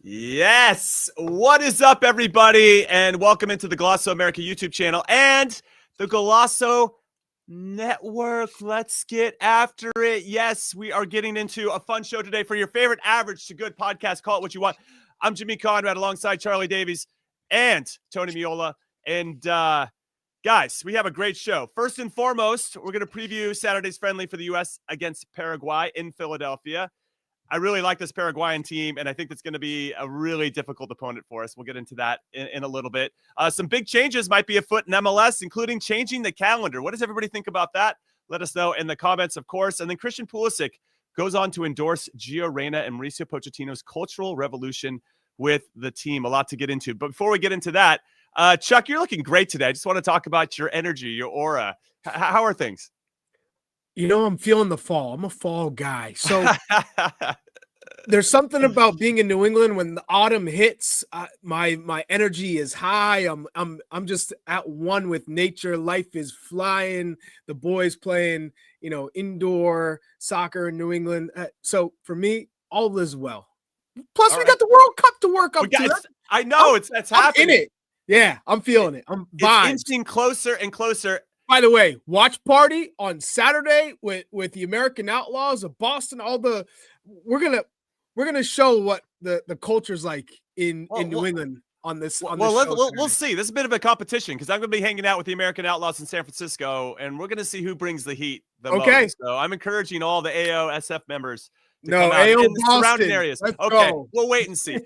Yes. What is up, everybody? And welcome into the Golasso America YouTube channel and the Golasso Network. Let's get after it. Yes, we are getting into a fun show today for your favorite average to good podcast. Call it what you want. I'm Jimmy Conrad alongside Charlie Davies and Tony Meola. And guys, we have a great show. First and foremost, we're going to preview Saturday's friendly for the U.S. against Paraguay in Philadelphia. I really like this Paraguayan team, and I think it's going to be a really difficult opponent for us. We'll get into that in a little bit. Some big changes might be afoot in MLS, including changing the calendar. What does everybody think about that? Let us know in the comments, of course. And then Christian Pulisic goes on to endorse Gio Reyna and Mauricio Pochettino's cultural revolution with the team. A lot to get into. But before we get into that, Chuck, you're looking great today. I just want to talk about your energy, your aura. How are things? You know, I'm feeling the fall. I'm a fall guy. So there's something about being in New England when the autumn hits. My energy is high. I'm just at one with nature. Life is flying. The boys playing, indoor soccer in New England. So for me, all is well. Plus, we got the World Cup to work up to. I know it's happening. I'm in it. Yeah, I'm feeling it. I'm vibing. It's inching closer and closer. By the way, watch party on Saturday with the American Outlaws of Boston. We're gonna show what the culture's like in New England on this. We'll see. This is a bit of a competition because I'm gonna be hanging out with the American Outlaws in San Francisco, and we're gonna see who brings the heat the most. So I'm encouraging all the AOSF members to come out in the surrounding areas. Let's okay, go. We'll wait and see.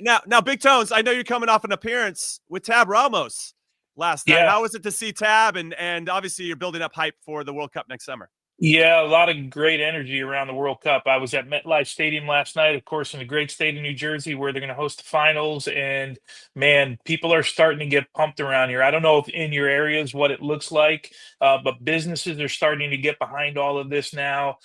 Now, Big Tones, I know you're coming off an appearance with Tab Ramos last night. How was it to see Tab? And obviously you're building up hype for the World Cup next summer. Yeah, a lot of great energy around the World Cup. I was at MetLife Stadium last night, of course, in the great state of New Jersey, where they're going to host the finals. And man, people are starting to get pumped around here. I don't know if in your areas what it looks like, but businesses are starting to get behind all of this now.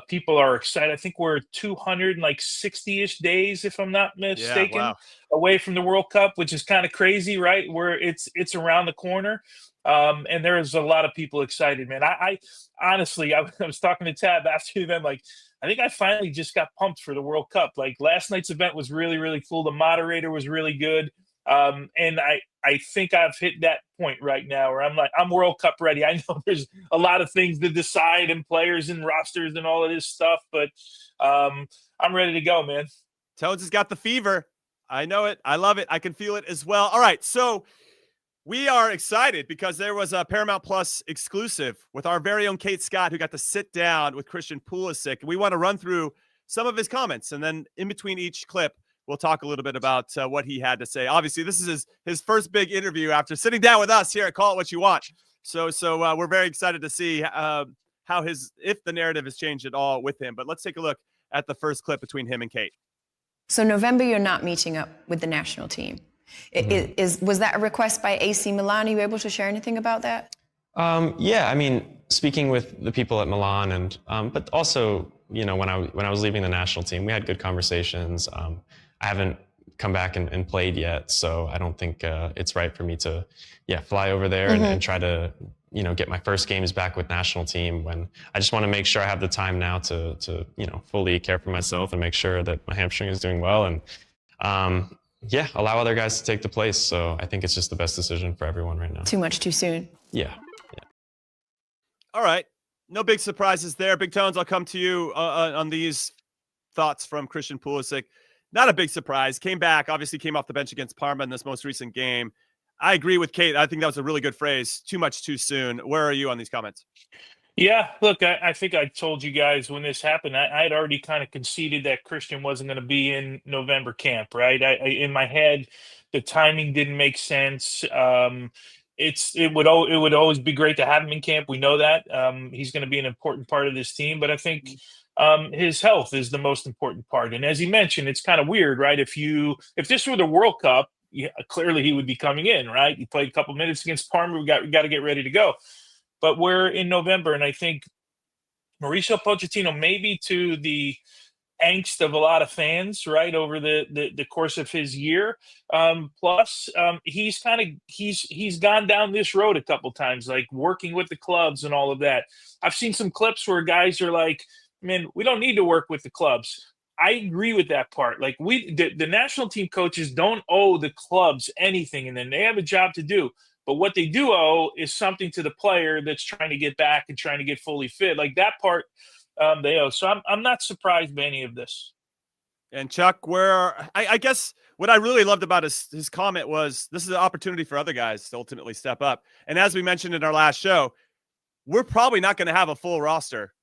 People are excited. I think we're 260-ish days, if I'm not mistaken, away from the World Cup, which is kind of crazy, right? Where it's around the corner. And there's a lot of people excited, man. I honestly, I was talking to Tab after the event, I think I finally just got pumped for the World Cup. Last night's event was really, really cool. The moderator was really good. And I think I've hit that point right now where I'm World Cup ready. I know there's a lot of things to decide and players and rosters and all of this stuff, but I'm ready to go, man. Toads has got the fever. I know it. I love it. I can feel it as well. All right. So we are excited because there was a Paramount Plus exclusive with our very own Kate Scott, who got to sit down with Christian Pulisic. We want to run through some of his comments, and then in between each clip, we'll talk a little bit about what he had to say. Obviously, this is his first big interview after sitting down with us here at Call It What You Want. So we're very excited to see how if the narrative has changed at all with him. But let's take a look at the first clip between him and Kate. So November, you're not meeting up with the national team. Was that a request by AC Milan? Are you able to share anything about that? Yeah, I mean, speaking with the people at Milan, and but also, when I was leaving the national team, we had good conversations. I haven't come back and played yet, so I don't think it's right for me to, fly over there and try to, get my first games back with national team. When I just want to make sure I have the time now to fully care for myself and make sure that my hamstring is doing well, and allow other guys to take the place. So I think it's just the best decision for everyone right now. Too much too soon. Yeah. All right. No big surprises there. Big Tones, I'll come to you on these thoughts from Christian Pulisic. Not a big surprise. Came back, obviously came off the bench against Parma in this most recent game. I agree with Kate. I think that was a really good phrase. Too much too soon. Where are you on these comments? Yeah, look, I think I told you guys when this happened, I had already kind of conceded that Christian wasn't going to be in November camp, right? In my head, the timing didn't make sense. It would always be great to have him in camp. We know that. He's going to be an important part of this team, but I think his health is the most important part. And as he mentioned, it's kind of weird, right? If this were the World Cup, clearly he would be coming in, right? He played a couple minutes against Parma. We got to get ready to go. But we're in November, and I think Mauricio Pochettino, maybe to the angst of a lot of fans, right, over the course of his year. Plus, he's gone down this road a couple times, like working with the clubs and all of that. I've seen some clips where guys are like, man, we don't need to work with the clubs. I agree with that part. Like the national team coaches don't owe the clubs anything, and then they have a job to do. But what they do owe is something to the player that's trying to get back and trying to get fully fit. Like that part, they owe. So I'm not surprised by any of this. And Chuck, I guess what I really loved about his comment was this is an opportunity for other guys to ultimately step up. And as we mentioned in our last show, we're probably not going to have a full roster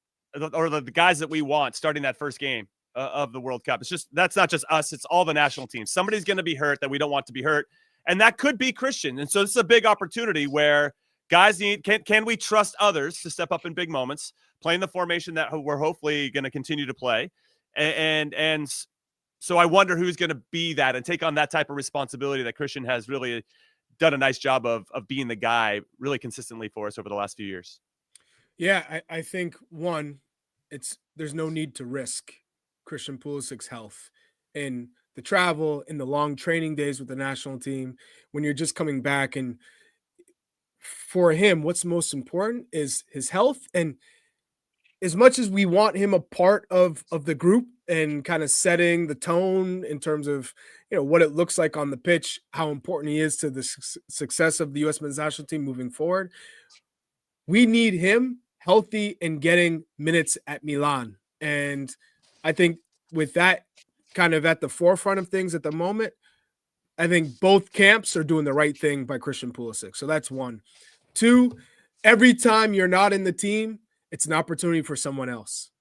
or the guys that we want starting that first game of the World Cup. That's not just us. It's all the national teams. Somebody's going to be hurt that we don't want to be hurt. And that could be Christian. And so this is a big opportunity where guys can we trust others to step up in big moments, playing the formation that we're hopefully going to continue to play. And so I wonder who's going to be that and take on that type of responsibility that Christian has really done a nice job of being the guy really consistently for us over the last few years. Yeah, I think there's no need to risk Christian Pulisic's health in the travel, in the long training days with the national team, when you're just coming back. And for him, what's most important is his health. And as much as we want him a part of the group and kind of setting the tone in terms of, what it looks like on the pitch, how important he is to the success of the U.S. men's national team moving forward, we need him healthy and getting minutes at Milan. And I think with that kind of at the forefront of things at the moment, I think both camps are doing the right thing by Christian Pulisic. So that's one. Two, every time you're not in the team, it's an opportunity for someone else.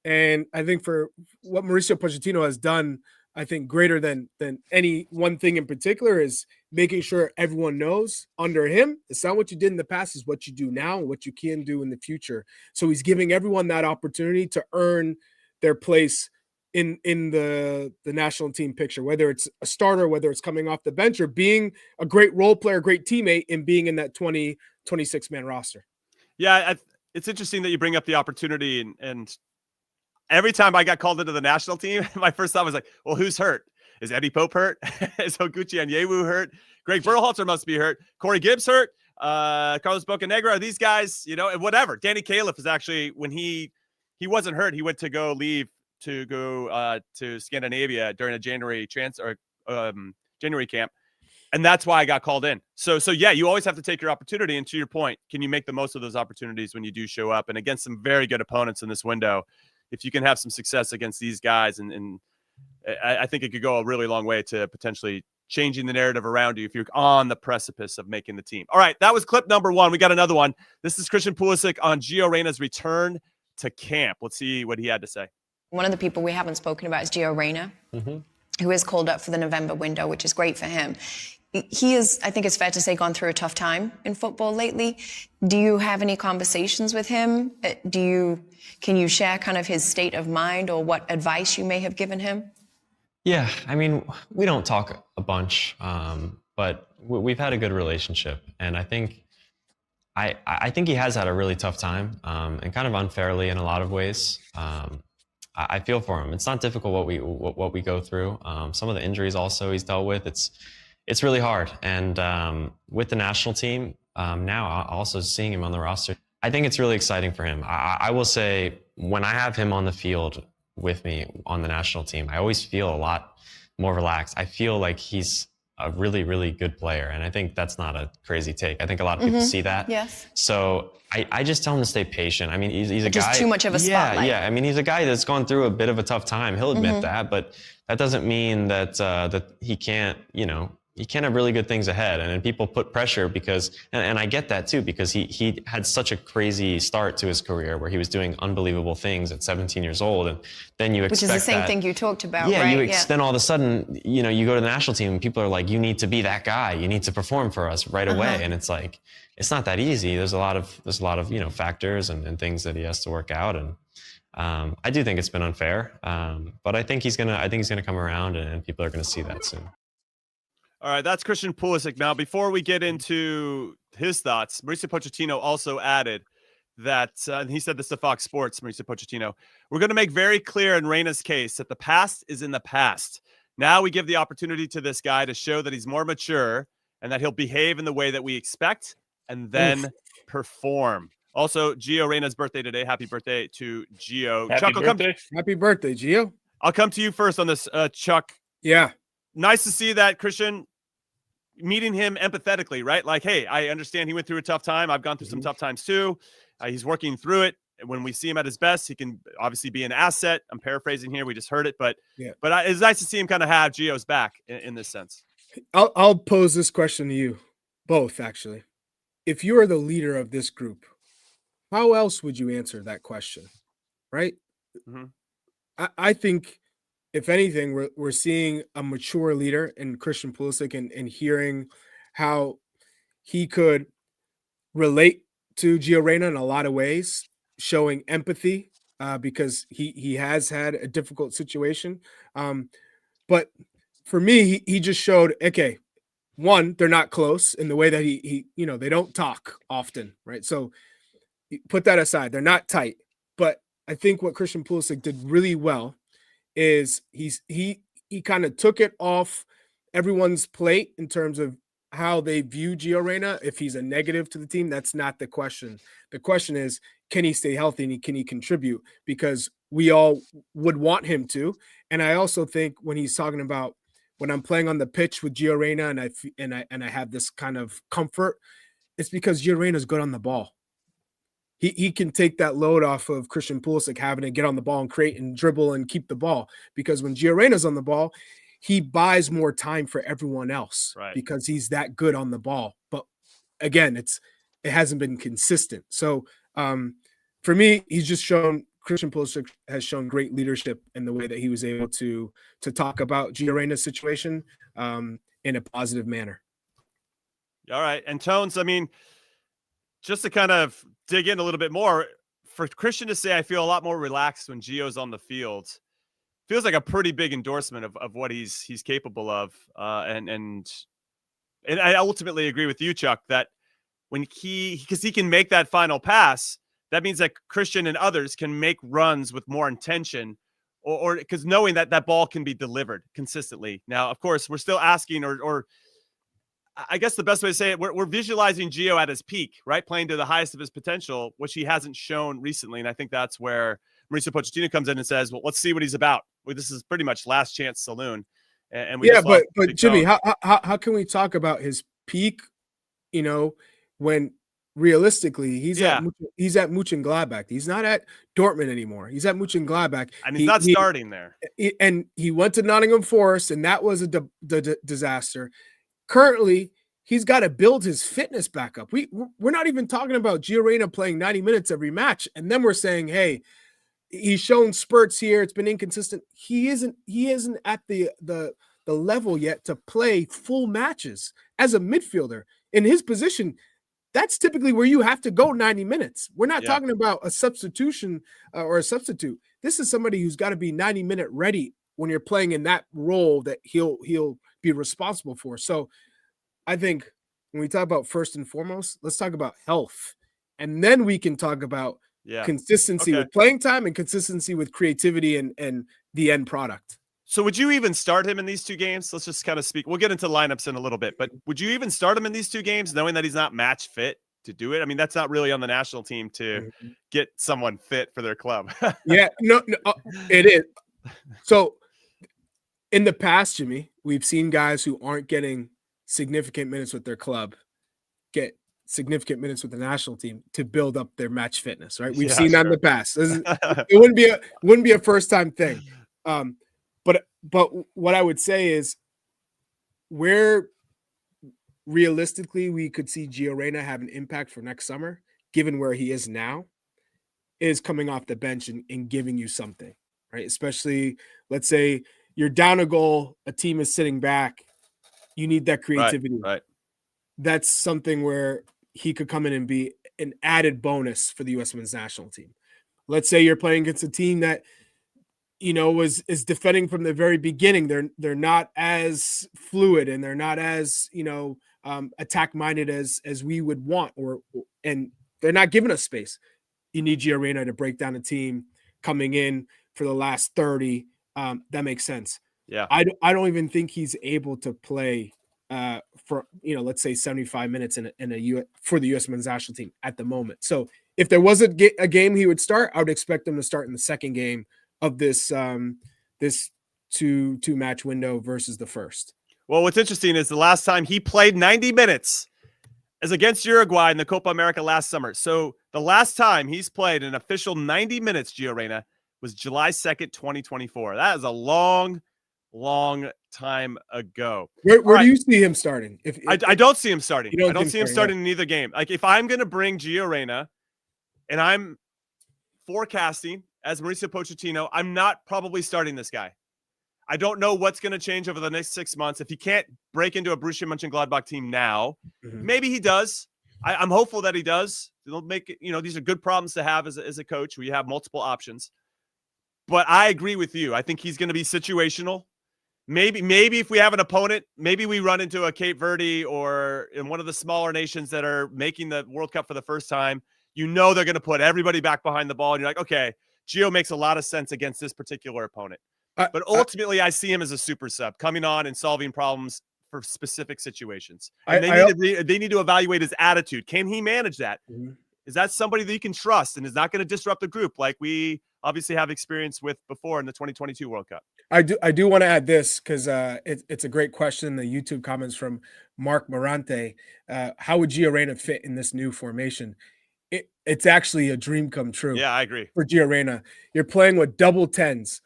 And I think for what Mauricio Pochettino has done, I think greater than any one thing in particular is making sure everyone knows under him, it's not what you did in the past, is what you do now and what you can do in the future. So he's giving everyone that opportunity to earn their place in the national team picture, whether it's a starter, whether it's coming off the bench, or being a great role player, great teammate, and being in that 26-man roster. Yeah, it's interesting that you bring up the opportunity. And every time I got called into the national team, my first thought was like, well, who's hurt? Is Eddie Pope hurt? Is CIWYW hurt? Greg Berhalter must be hurt. Corey Gibbs hurt. Carlos Bocanegra. These guys, and whatever. Danny Califf is actually, when he wasn't hurt, he went to go to Scandinavia during a January January camp. And that's why I got called in. So yeah, you always have to take your opportunity. And to your point, can you make the most of those opportunities when you do show up? And against some very good opponents in this window, if you can have some success against these guys, and I think it could go a really long way to potentially changing the narrative around you if you're on the precipice of making the team. All right, that was clip number one. We got another one. This is Christian Pulisic on Gio Reyna's return to camp. Let's see what he had to say. One of the people we haven't spoken about is Gio Reyna, who is called up for the November window, which is great for him. He is, I think it's fair to say, gone through a tough time in football lately. Do you have any conversations with him? Can you share kind of his state of mind or what advice you may have given him? Yeah, I mean, we don't talk a bunch, but we've had a good relationship. And I think he has had a really tough time, and kind of unfairly in a lot of ways. I feel for him. It's not difficult what we go through. Some of the injuries also he's dealt with. It's really hard. And with the national team now, also seeing him on the roster, I think it's really exciting for him. I will say, when I have him on the field with me on the national team, I always feel a lot more relaxed. I feel like he's a really, really good player. And I think that's not a crazy take. I think a lot of people see that. Yes. So I just tell him to stay patient. I mean, he's a guy. Just too much of a spotlight. Yeah. I mean, he's a guy that's gone through a bit of a tough time. He'll admit that, but that doesn't mean that he can't, he can have really good things ahead. And then people put pressure because, and I get that too, because he had such a crazy start to his career where he was doing unbelievable things at 17 years old. And then you expect Which is the same thing you talked about, yeah, right? Then all of a sudden, you go to the national team and people are like, you need to be that guy. You need to perform for us right away. And it's like, it's not that easy. There's a lot of factors and things that he has to work out. And I do think it's been unfair. But I think he's gonna come around and people are gonna see that soon. All right, that's Christian Pulisic. Now, before we get into his thoughts, Mauricio Pochettino also added that, and he said this to Fox Sports, Mauricio Pochettino, we're going to make very clear in Reyna's case that the past is in the past. Now we give the opportunity to this guy to show that he's more mature and that he'll behave in the way that we expect and then perform. Also, Gio Reyna's birthday today. Happy birthday to Gio. Happy birthday. Happy birthday, Gio. I'll come to you first on this, Chuck. Yeah. Nice to see that Christian meeting him empathetically, right? Like, hey, I understand he went through a tough time. I've gone through some tough times too. He's working through it. When we see him at his best, he can obviously be an asset. I'm paraphrasing here. We just heard it, but it's nice to see him kind of have Gio's back in this sense. I'll pose this question to you both, actually. If you are the leader of this group, how else would you answer that question? Right? I think, if anything, we're seeing a mature leader in Christian Pulisic and hearing how he could relate to Gio Reyna in a lot of ways, showing empathy because he has had a difficult situation. But for me, he just showed, okay, one, they're not close in the way that he they don't talk often, right? So put that aside. They're not tight. But I think what Christian Pulisic did really well is he kind of took it off everyone's plate in terms of how they view Gio Reyna. If he's a negative to the team, that's not the question. The question is, can he stay healthy and can he contribute? Because we all would want him to. And I also think when he's talking about when I'm playing on the pitch with Gio Reyna and I have this kind of comfort, it's because Gio Reyna is good on the ball. He can take that load off of Christian Pulisic having to get on the ball and create and dribble and keep the ball. Because when Gio Reyna's on the ball, he buys more time for everyone else because he's that good on the ball. But again, it hasn't been consistent. So for me, Christian Pulisic has shown great leadership in the way that he was able to talk about Gio Reyna's situation in a positive manner. All right. And Tones, I mean, just to kind of dig in a little bit more, for Christian to say, I feel a lot more relaxed when Gio's on the field, feels like a pretty big endorsement of what he's capable of. And I ultimately agree with you, Chuck, that when because he can make that final pass, that means that Christian and others can make runs with more intention, or because knowing that that ball can be delivered consistently. Now, of course, we're still asking, or I guess the best way to say it, we're visualizing Gio at his peak, right? Playing to the highest of his potential, which he hasn't shown recently. And I think that's where Mauricio Pochettino comes in and says, well, let's see what he's about. Well, this is pretty much last chance saloon. And we but Jimmy, how can we talk about his peak, when realistically he's at Mönchengladbach. He's not at Dortmund anymore. He's at Mönchengladbach. And he's not starting there. And he went to Nottingham Forest, and that was a disaster. Currently, he's got to build his fitness back up. We're not even talking about Gio Reyna playing 90 minutes every match, and then we're saying, hey, he's shown spurts here. It's been inconsistent. He isn't at the level yet to play full matches as a midfielder. In his position, that's typically where you have to go 90 minutes. We're not talking about a substitution or a substitute. This is somebody who's got to be 90-minute ready when you're playing in that role that he'll be responsible for. So I think when we talk about first and foremost, let's talk about health. And then we can talk about consistency with playing time and consistency with creativity and the end product. So would you even start him in these two games? Let's just kind of speak. We'll get into lineups in a little bit, but would you even start him in these two games knowing that he's not match fit to do it? I mean, that's not really on the national team to get someone fit for their club. No, it is. So in the past, Jimmy, we've seen guys who aren't getting significant minutes with their club get significant minutes with the national team to build up their match fitness, right? We've seen that in the past. It wouldn't be a first time thing. But what I would say is where realistically we could see Gio Reyna have an impact for next summer, given where he is now, is coming off the bench and giving you something, right? Especially, let's say you're down a goal, a team is sitting back, you need that creativity. Right. That's something where he could come in and be an added bonus for the U.S. men's national team. Let's say you're playing against a team that is defending from the very beginning. They're not as fluid and they're not as attack minded as we would want, and they're not giving us space. You need Gio Reyna to break down a team coming in for the last 30. That makes sense. Yeah, I don't even think he's able to play for let's say 75 minutes for the U.S. men's national team at the moment. So if there was a game he would start, I would expect him to start in the second game of this this two match window versus the first. Well, what's interesting is the last time he played 90 minutes is against Uruguay in the Copa America last summer. So the last time he's played an official 90 minutes, Gio Reyna, was July 2nd, 2024. That is a long time ago. Where do you see him starting? If I don't see him starting. I don't see him starting in either game. Like if I'm going to bring Gio Reyna and I'm forecasting as Mauricio Pochettino, I'm not probably starting this guy. I don't know what's going to change over the next 6 months. If he can't break into a Borussia Mönchengladbach team now, maybe he does. I'm hopeful that he does. It'll make it, these are good problems to have as a coach where you have multiple options. But I agree with you. I think he's going to be situational. Maybe if we have an opponent, maybe we run into a Cape Verde or in one of the smaller nations that are making the World Cup for the first time. They're going to put everybody back behind the ball. And you're like, okay, Gio makes a lot of sense against this particular opponent. But ultimately, I see him as a super sub coming on and solving problems for specific situations. And they need to evaluate his attitude. Can he manage that? Is that somebody that you can trust and is not going to disrupt the group like we obviously have experience with before in the 2022 World Cup? I do want to add this because it's a great question. The YouTube comments from Mark Morante. How would Gio Reyna fit in this new formation? It's actually a dream come true. Yeah, I agree. For Gio Reyna, you're playing with double tens.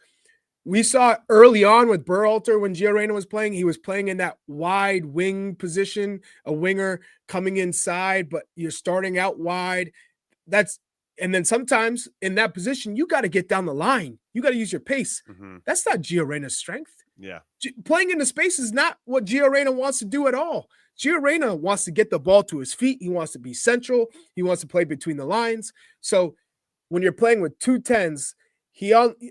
We saw early on with Berhalter when Gio Reyna was playing, he was playing in that wide wing position, a winger coming inside, but you're starting out wide. And then sometimes in that position, you got to get down the line. You got to use your pace. That's not Gio Reyna's strength. Yeah. Playing in the space is not what Gio Reyna wants to do at all. Gio Reyna wants to get the ball to his feet. He wants to be central. He wants to play between the lines. So when you're playing with 2 10s,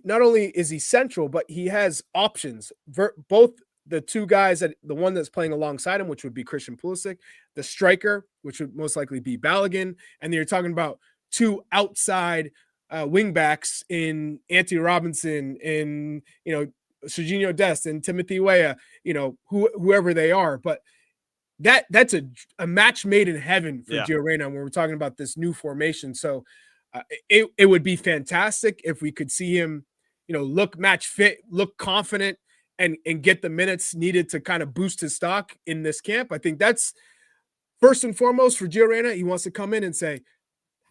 not only is he central, but he has options. Both the two guys, the one that's playing alongside him, which would be Christian Pulisic, the striker, which would most likely be Balogun, and then you're talking about 2 outside wing backs in Anthony Robinson, in Serginho Dest and Timothy Weah, whoever they are. But that's a match made in heaven for Gio Reyna when we're talking about this new formation. So it would be fantastic if we could see him, look match fit, look confident, and get the minutes needed to kind of boost his stock in this camp. I think that's first and foremost for Gio Reyna. He wants to come in and say,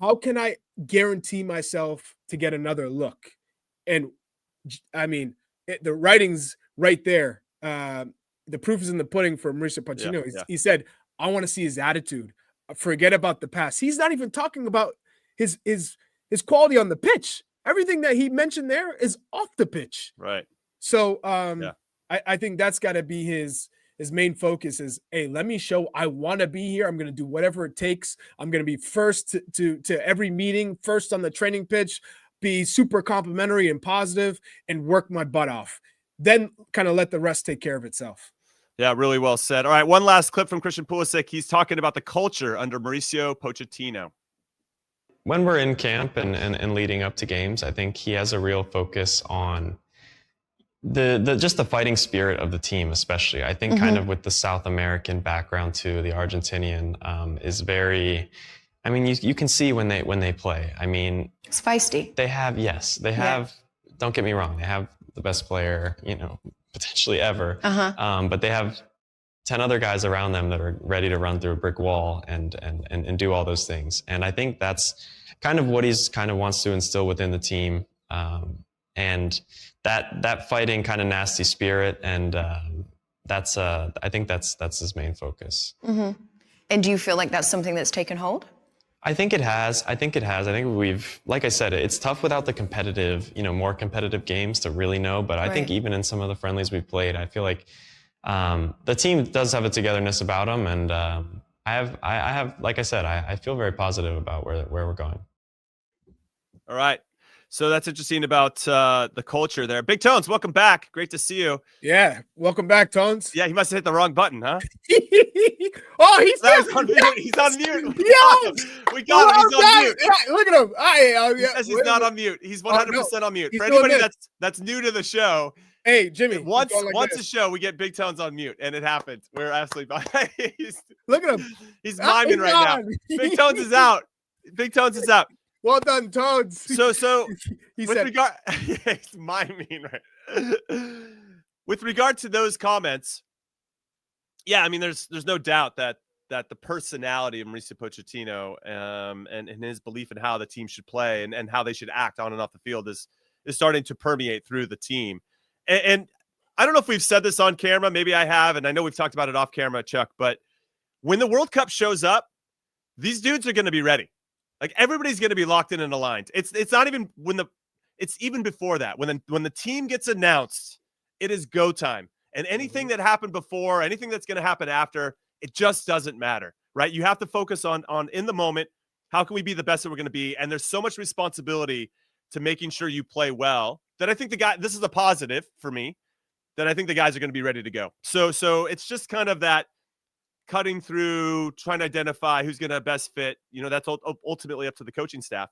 how can I guarantee myself to get another look? And I mean, the writing's right there. The proof is in the pudding for Mauricio Pochettino. He said, I want to see his attitude. Forget about the past. He's not even talking about his quality on the pitch. Everything that he mentioned there is off the pitch. Right. So I think that's got to be his main focus is, hey, let me show I want to be here. I'm going to do whatever it takes. I'm going to be first to every meeting, first on the training pitch, be super complimentary and positive, and work my butt off. Then kind of let the rest take care of itself. Yeah, really well said. All right, one last clip from Christian Pulisic. He's talking about the culture under Mauricio Pochettino. When we're in camp and leading up to games, I think he has a real focus on just the fighting spirit of the team, especially. I think kind of with the South American background too, the Argentinian is very. I mean, you can see when they play. I mean, it's feisty. They have. Don't get me wrong. They have the best player, potentially ever. But they have 10 other guys around them that are ready to run through a brick wall and do all those things. And I think that's kind of what he's kind of wants to instill within the team. And that fighting kind of nasty spirit. And I think that's his main focus. And do you feel like that's something that's taken hold? I think it has. I think we've, like I said, it's tough without the competitive, more competitive games to really know. But I think even in some of the friendlies we've played, I feel like the team does have a togetherness about them. And I have, like I said, I feel very positive about where we're going. All right. So that's interesting about the culture there. Big Tones, welcome back. Great to see you. Yeah, welcome back, Tones. Yeah, he must have hit the wrong button, huh? He's on mute. He's on mute. We got him. He's on mute. Look at him. He says he's not on mute. He's 100% on mute. For anybody that's new to the show, hey, Jimmy. Once a show, we get Big Tones on mute, and it happened. We're absolutely fine. Look at him. He's miming right now. Big Tones is out. Big Tones is out. Well done, Toads. So he with said, regard, it's mean, right? With regard to those comments, yeah, I mean, there's no doubt that the personality of Mauricio Pochettino and his belief in how the team should play and how they should act on and off the field is starting to permeate through the team. And I don't know if we've said this on camera, maybe I have, and I know we've talked about it off camera, Chuck, but when the World Cup shows up, these dudes are going to be ready. Like, everybody's going to be locked in and aligned. It's not even it's even before that. When the team gets announced, it is go time. And anything that happened before, anything that's going to happen after, it just doesn't matter, right? You have to focus on in the moment, how can we be the best that we're going to be? And there's so much responsibility to making sure you play well that I think this is a positive for me, that I think the guys are going to be ready to go. So it's just kind of that cutting through, trying to identify who's going to best fit. That's ultimately up to the coaching staff.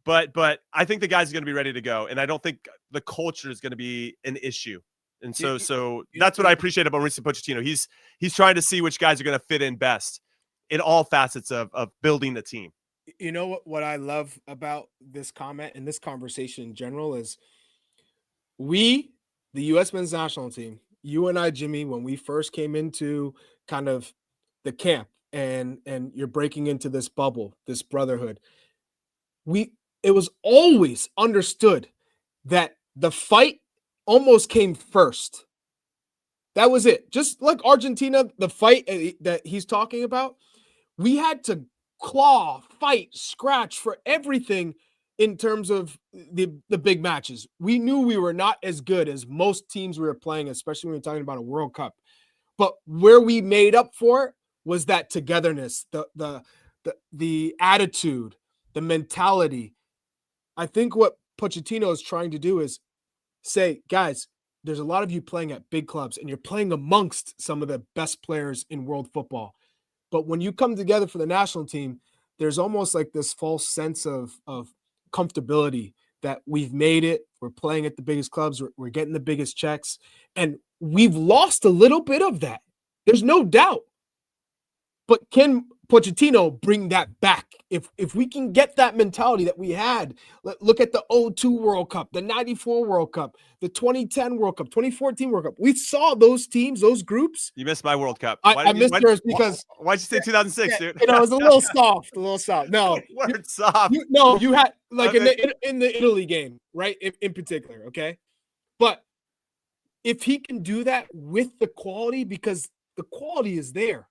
But I think the guys are going to be ready to go. And I don't think the culture is going to be an issue. And so that's what I appreciate about Mauricio Pochettino. He's trying to see which guys are going to fit in best in all facets of building the team. You know what I love about this comment and this conversation in general is we, the U.S. men's national team, you and I, Jimmy, when we first came into kind of the camp and you're breaking into this bubble, this brotherhood, it was always understood that the fight almost came first. That was it. Just like Argentina, the fight that he's talking about, we had to claw, fight, scratch for everything in terms of the big matches. We knew we were not as good as most teams we were playing, especially when we're talking about a World Cup. But where we made up for it was that togetherness, the attitude, the mentality. I think what Pochettino is trying to do is say, guys, there's a lot of you playing at big clubs and you're playing amongst some of the best players in world football. But when you come together for the national team, there's almost like this false sense of comfortability that we've made it. We're playing at the biggest clubs. We're getting the biggest checks. And we've lost a little bit of that. There's no doubt. But can Pochettino bring that back? If we can get that mentality that we had, look at the 2002 World Cup, the 94 World Cup, the 2010 World Cup, 2014 World Cup. We saw those teams, those groups. You missed my World Cup. I missed yours because why'd you say 2006, dude? It was a little soft, No, word soft. You had like in the Italy game, right? In particular, okay. But if he can do that with the quality, because the quality is there.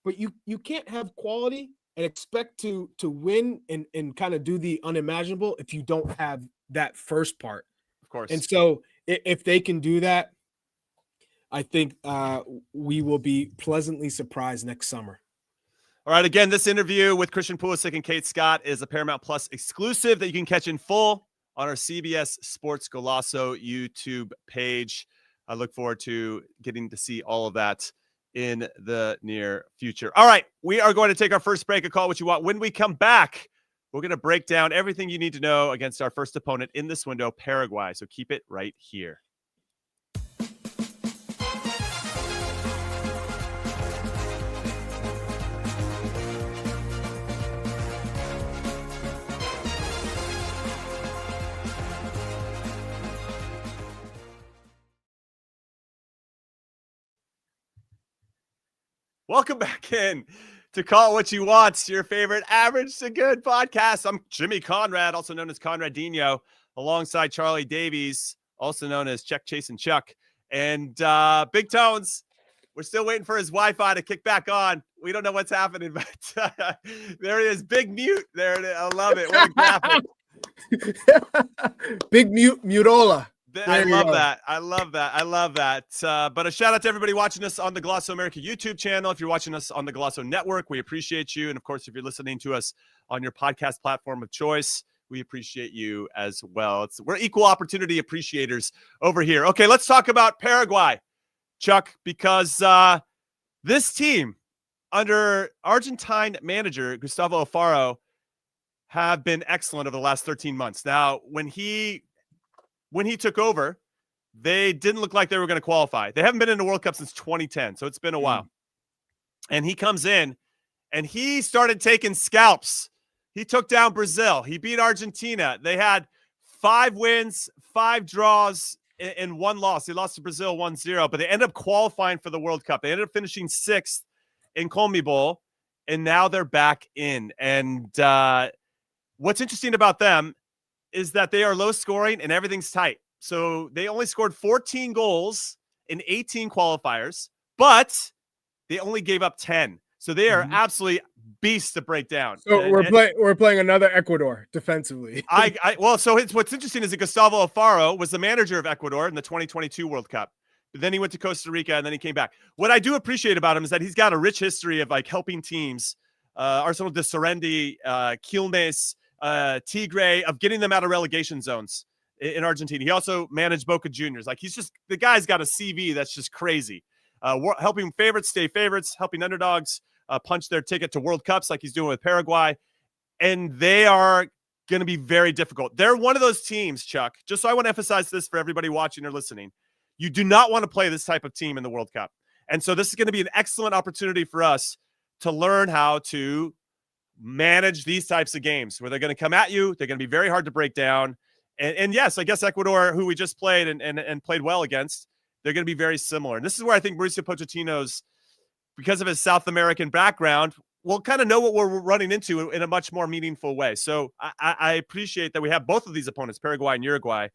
But you can't have quality and expect to win and kind of do the unimaginable if you don't have that first part. Of course. And so if they can do that, I think we will be pleasantly surprised next summer. All right. Again, this interview with Christian Pulisic and Kate Scott is a Paramount Plus exclusive that you can catch in full on our CBS Sports Golazo YouTube page. I look forward to getting to see all of that in the near future. All right, we are going to take our first break. A call what you want. When we come back, we're going to break down everything you need to know against our first opponent in this window, Paraguay. So keep it right here. Welcome back in to Call It What You Want, your favorite average to good podcast. I'm Jimmy Conrad, also known as Conradinho, alongside Charlie Davies, also known as Check Chasing Chuck. And Big Tones, we're still waiting for his Wi-Fi to kick back on. We don't know what's happening, but there it is. Big mute. There it is. I love it. What a graphic. Big mutola. I love that. I love that. But a shout out to everybody watching us on the Golazo America YouTube channel. If you're watching us on the Golazo Network, we appreciate you. And of course, if you're listening to us on your podcast platform of choice, we appreciate you as well. We're equal opportunity appreciators over here. Okay, let's talk about Paraguay, Chuck, because this team under Argentine manager Gustavo Alfaro have been excellent over the last 13 months. Now, when he took over, they didn't look like they were going to qualify. They haven't been in the World Cup since 2010, so it's been a while. And he comes in, and he started taking scalps He took down Brazil. He beat Argentina. They had 5 wins, 5 draws, and 1 loss. They lost to Brazil 1-0, but they ended up qualifying for the World Cup. They ended up finishing 6th in CONMEBOL, and now they're back in. And what's interesting about them is that they are low scoring and everything's tight. So they only scored 14 goals in 18 qualifiers, but they only gave up 10. So they are absolutely beasts to break down. So we're playing another Ecuador defensively. So what's interesting is that Gustavo Alfaro was the manager of Ecuador in the 2022 World Cup. But then he went to Costa Rica and then he came back. What I do appreciate about him is that he's got a rich history of like helping teams, Arsenal de Sarandi, Quilmes, Tigre, of getting them out of relegation zones in Argentina. He also managed Boca Juniors. Like the guy's got a CV that's just crazy. Helping favorites stay favorites, helping underdogs punch their ticket to World Cups like he's doing with Paraguay. And they are going to be very difficult. They're one of those teams, Chuck, just so I want to emphasize this for everybody watching or listening. You do not want to play this type of team in the World Cup. And so this is going to be an excellent opportunity for us to learn how to manage these types of games where they're going to come at you. They're going to be very hard to break down. And yes, I guess Ecuador, who we just played and played well against, they're going to be very similar. And this is where I think Mauricio Pochettino's, because of his South American background, we'll kind of know what we're running into in a much more meaningful way. So I appreciate that we have both of these opponents, Paraguay and Uruguay,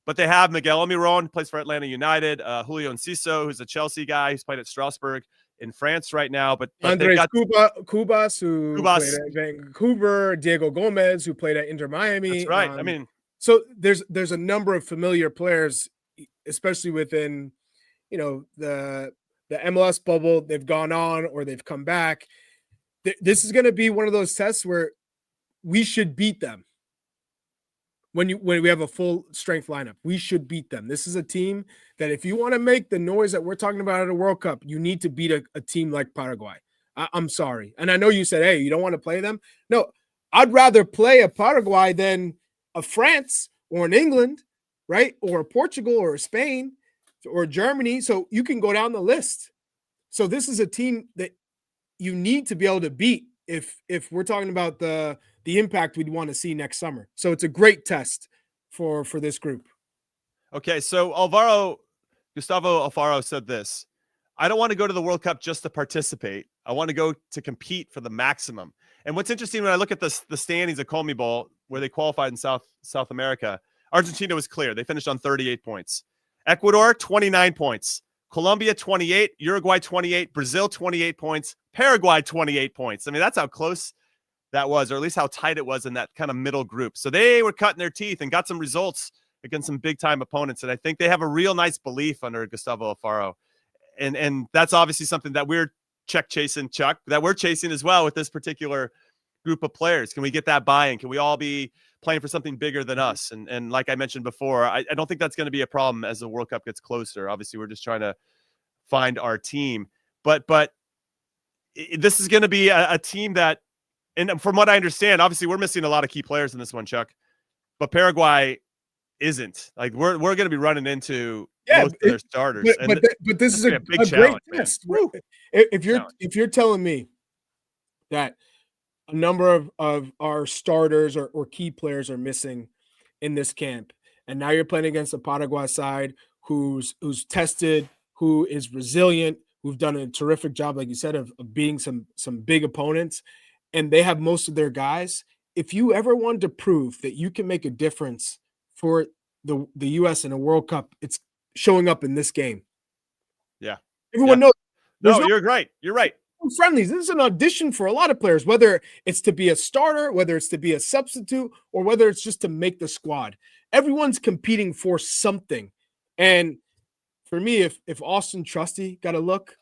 but they have Miguel Almiron, who plays for Atlanta United, Julio Enciso, who's a Chelsea guy, who's played at Strasbourg in France right now. But Andres Cubas, who played at Vancouver, Diego Gomez, who played at Inter Miami. That's right. So there's a number of familiar players, especially within, the MLS bubble. They've gone on or they've come back. This is going to be one of those tests where we should beat them. When we have a full strength lineup, we should beat them. This is a team that if you want to make the noise that we're talking about at a World Cup, you need to beat a team like Paraguay. I'm sorry. And I know you said, hey, you don't want to play them. No, I'd rather play a Paraguay than a France or an England, right? Or a Portugal or a Spain or Germany. So you can go down the list. So this is a team that you need to be able to beat if we're talking about the impact we'd want to see next summer. So it's a great test for this group. Okay, so Gustavo Alfaro said this: I don't want to go to the World Cup just to participate. I want to go to compete for the maximum. And what's interesting when I look at the standings of CONMEBOL, where they qualified in South America, Argentina was clear. They finished on 38 points. Ecuador, 29 points. Colombia, 28. Uruguay, 28. Brazil, 28 points. Paraguay, 28 points. I mean, that's how close that was, or at least how tight it was in that kind of middle group. So they were cutting their teeth and got some results against some big-time opponents. And I think they have a real nice belief under Gustavo Alfaro. And that's obviously something that we're chasing as well with this particular group of players. Can we get that buy-in? Can we all be playing for something bigger than us? And like I mentioned before, I don't think that's going to be a problem as the World Cup gets closer. Obviously, we're just trying to find our team. But this is going to be a team that, and from what I understand, obviously we're missing a lot of key players in this one, Chuck. But Paraguay isn't. Like we're going to be running into most of their starters. But this is a big challenge, great test. If you're telling me that a number of our starters or key players are missing in this camp, and now you're playing against a Paraguay side who's tested, who is resilient, who've done a terrific job, like you said, of beating some big opponents, and they have most of their guys. If you ever wanted to prove that you can make a difference for the U.S. in a World Cup, it's showing up in this game. Yeah. Everyone knows. No, you're right. You're right. Friendlies. This is an audition for a lot of players, whether it's to be a starter, whether it's to be a substitute, or whether it's just to make the squad. Everyone's competing for something. And for me, if Austin Trusty got a look,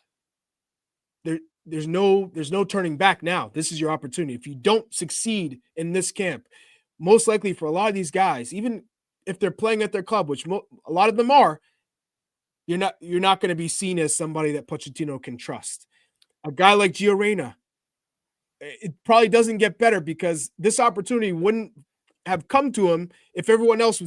there's no turning back now. This is your opportunity. If you don't succeed in this camp, most likely for a lot of these guys, even if they're playing at their club, which a lot of them are, you're not going to be seen as somebody that Pochettino can trust. A guy like Gio Reyna, it probably doesn't get better because this opportunity wouldn't have come to him if everyone else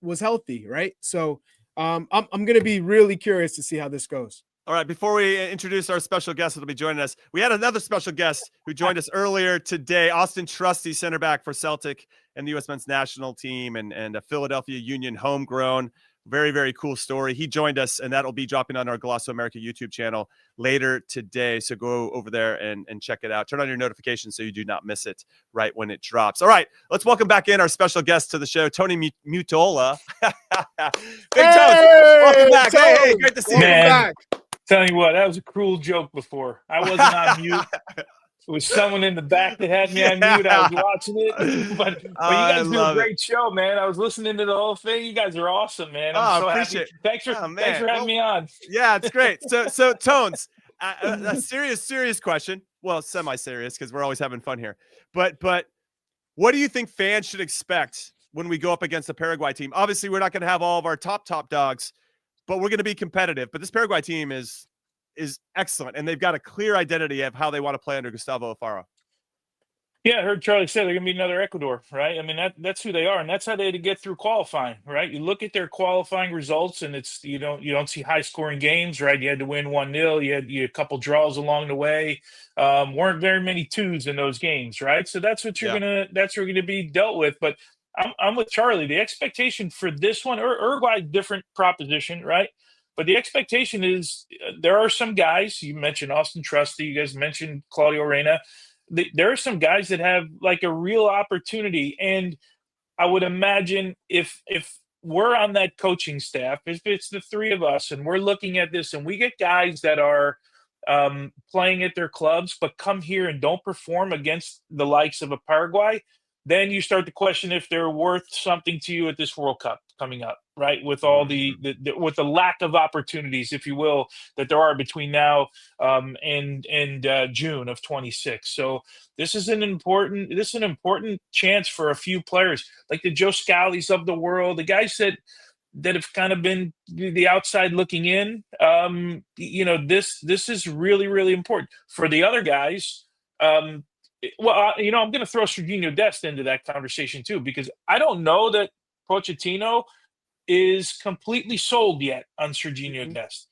was healthy, right? So I'm going to be really curious to see how this goes. All right, before we introduce our special guest that'll be joining us, we had another special guest who joined us earlier today, Austin Trusty, center back for Celtic and the U.S. men's national team and a Philadelphia Union homegrown. Very, very cool story. He joined us, and that'll be dropping on our Golasso America YouTube channel later today. So go over there and check it out. Turn on your notifications so you do not miss it right when it drops. All right, let's welcome back in our special guest to the show, Tony Meola. Big Tones, welcome back. Hey, great to see you. Man, telling you what, that was a cruel joke before. I wasn't on mute. It was someone in the back that had me on mute. I was watching it. But you guys do a great show, man. I was listening to the whole thing. You guys are awesome, man. I'm so happy. Thanks for having me on. Yeah, it's great. So Tones, a serious question. Well, semi-serious because we're always having fun here. But what do you think fans should expect when we go up against the Paraguay team? Obviously, we're not going to have all of our top dogs, but we're going to be competitive. But this Paraguay team is excellent, and they've got a clear identity of how they want to play under Gustavo Alfaro. Yeah, I heard Charlie say they're going to be another Ecuador, right? I mean, that's who they are, and that's how they had to get through qualifying, right? You look at their qualifying results, and it's you don't see high-scoring games, right? You had to win 1-0. You had a couple draws along the way. Weren't very many twos in those games, right? So that's what you're gonna be dealt with. But I'm with Charlie. The expectation for this one, Uruguay, different proposition, right? But the expectation is there are some guys, you mentioned Austin Trusty, you guys mentioned Claudio Reyna. There are some guys that have like a real opportunity. And I would imagine if we're on that coaching staff, if it's the three of us and we're looking at this and we get guys that are playing at their clubs but come here and don't perform against the likes of a Paraguay, then you start to question if they're worth something to you at this World Cup coming up, right? With all with the lack of opportunities, if you will, that there are between now and June of 26. So this is an important chance for a few players like the Joe Scalli's of the world, the guys that have kind of been the outside looking in. This is really, really important for the other guys. I'm going to throw Sergiño Dest into that conversation too, because I don't know that Pochettino is completely sold yet on Sergiño Dest,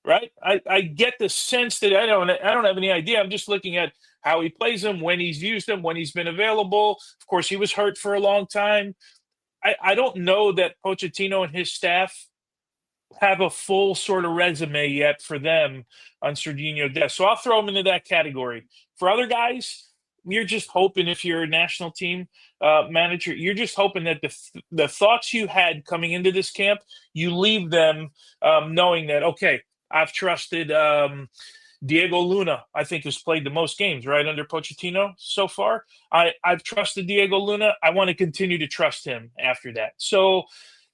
right? I get the sense that I don't have any idea. I'm just looking at how he plays him, when he's used him, when he's been available. Of course, he was hurt for a long time. I don't know that Pochettino and his staff have a full sort of resume yet for them on Sergiño Dest. So I'll throw him into that category. For other guys, you're just hoping, if you're a national team manager, you're just hoping that the thoughts you had coming into this camp, you leave them knowing that, okay, I've trusted Diego Luna, I think, has played the most games, right, under Pochettino so far. I've trusted Diego Luna. I want to continue to trust him after that. So